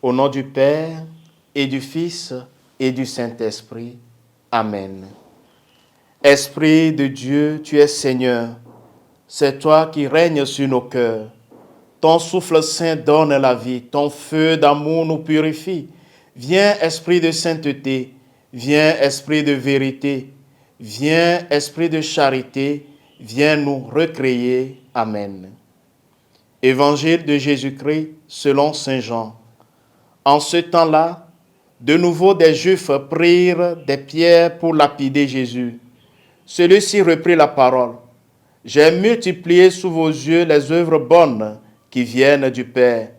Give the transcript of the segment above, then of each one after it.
Au nom du Père, et du Fils, et du Saint-Esprit. Amen. Esprit de Dieu, tu es Seigneur. C'est toi qui règnes sur nos cœurs. Ton souffle saint donne la vie. Ton feu d'amour nous purifie. Viens, Esprit de sainteté. Viens, Esprit de vérité. Viens, Esprit de charité. Viens nous recréer. Amen. Évangile de Jésus-Christ selon saint Jean. En ce temps-là, de nouveau des Juifs prirent des pierres pour lapider Jésus. Celui-ci reprit la parole. J'ai multiplié sous vos yeux les œuvres bonnes qui viennent du Père.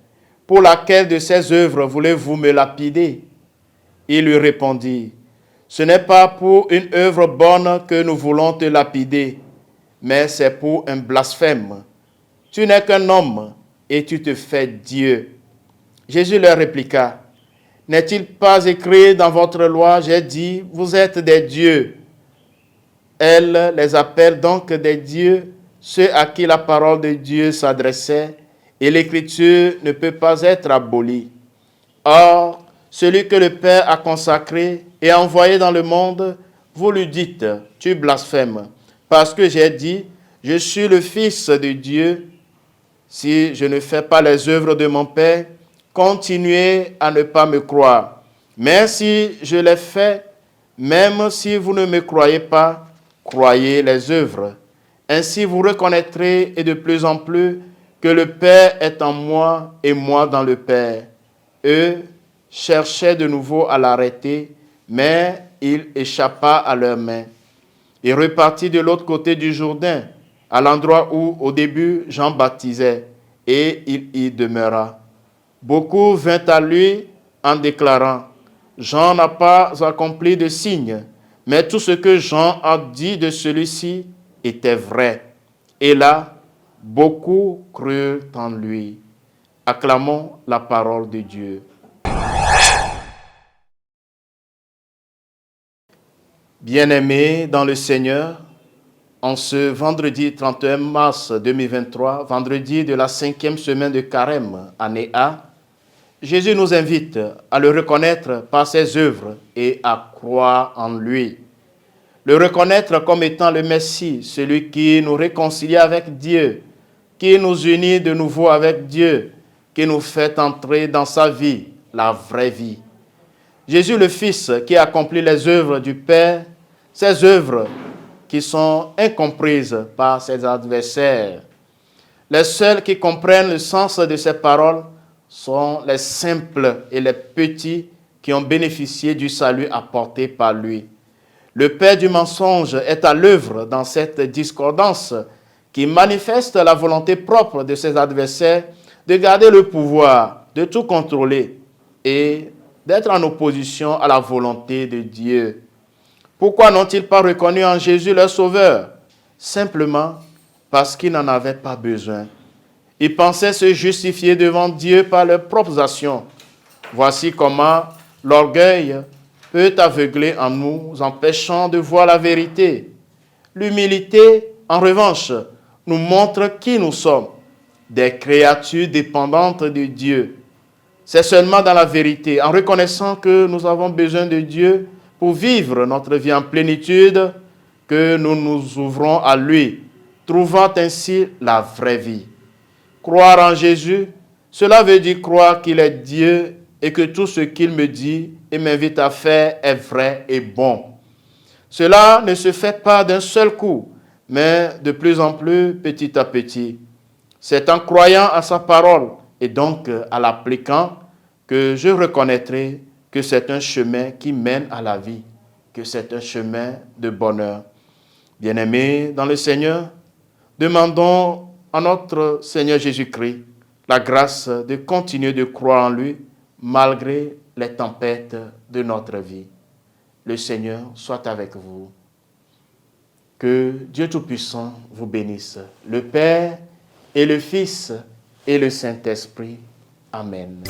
Pour laquelle de ces œuvres voulez-vous me lapider? Il lui répondit, ce n'est pas pour une œuvre bonne que nous voulons te lapider, mais c'est pour un blasphème. Tu n'es qu'un homme et tu te fais Dieu. Jésus leur répliqua, n'est-il pas écrit dans votre loi, j'ai dit, vous êtes des dieux. Elle les appelle donc des dieux, ceux à qui la parole de Dieu s'adressait, et l'écriture ne peut pas être abolie. Or, celui que le Père a consacré et envoyé dans le monde, vous lui dites, tu blasphèmes, parce que j'ai dit, je suis le Fils de Dieu. Si je ne fais pas les œuvres de mon Père, continuez à ne pas me croire. Mais si je les fais, même si vous ne me croyez pas, croyez les œuvres. Ainsi vous reconnaîtrez et de plus en plus que le Père est en moi et moi dans le Père. Eux cherchaient de nouveau à l'arrêter, mais il échappa à leurs mains. Il repartit de l'autre côté du Jourdain, à l'endroit où au début Jean baptisait, et il y demeura. Beaucoup vinrent à lui en déclarant, Jean n'a pas accompli de signe, mais tout ce que Jean a dit de celui-ci était vrai. Et là, beaucoup crurent en lui. Acclamons la parole de Dieu. Bien-aimés dans le Seigneur, en ce vendredi 31 mars 2023, vendredi de la 5e semaine de Carême, année A, Jésus nous invite à le reconnaître par ses œuvres et à croire en lui. Le reconnaître comme étant le Messie, celui qui nous réconcilie avec Dieu, qui nous unit de nouveau avec Dieu, qui nous fait entrer dans sa vie, la vraie vie. Jésus le Fils qui accomplit les œuvres du Père, ces œuvres qui sont incomprises par ses adversaires. Les seuls qui comprennent le sens de ces paroles sont les simples et les petits qui ont bénéficié du salut apporté par lui. Le père du mensonge est à l'œuvre dans cette discordance qui manifeste la volonté propre de ses adversaires de garder le pouvoir, de tout contrôler et d'être en opposition à la volonté de Dieu. Pourquoi n'ont-ils pas reconnu en Jésus leur sauveur? Simplement parce qu'ils n'en avaient pas besoin. Ils pensaient se justifier devant Dieu par leurs propres actions. Voici comment l'orgueil peut aveugler en nous, empêchant de voir la vérité. L'humilité, en revanche, nous montre qui nous sommes, des créatures dépendantes de Dieu. C'est seulement dans la vérité, en reconnaissant que nous avons besoin de Dieu pour vivre notre vie en plénitude, que nous nous ouvrons à lui, trouvant ainsi la vraie vie. Croire en Jésus, cela veut dire croire qu'il est Dieu et que tout ce qu'il me dit et m'invite à faire est vrai et bon. Cela ne se fait pas d'un seul coup, mais de plus en plus petit à petit. C'est en croyant à sa parole et donc à l'appliquant que je reconnaîtrai que c'est un chemin qui mène à la vie, que c'est un chemin de bonheur. Bien-aimés dans le Seigneur, demandons à notre Seigneur Jésus-Christ la grâce de continuer de croire en lui malgré les tempêtes de notre vie. Le Seigneur soit avec vous. Que Dieu Tout-Puissant vous bénisse, le Père et le Fils et le Saint-Esprit. Amen.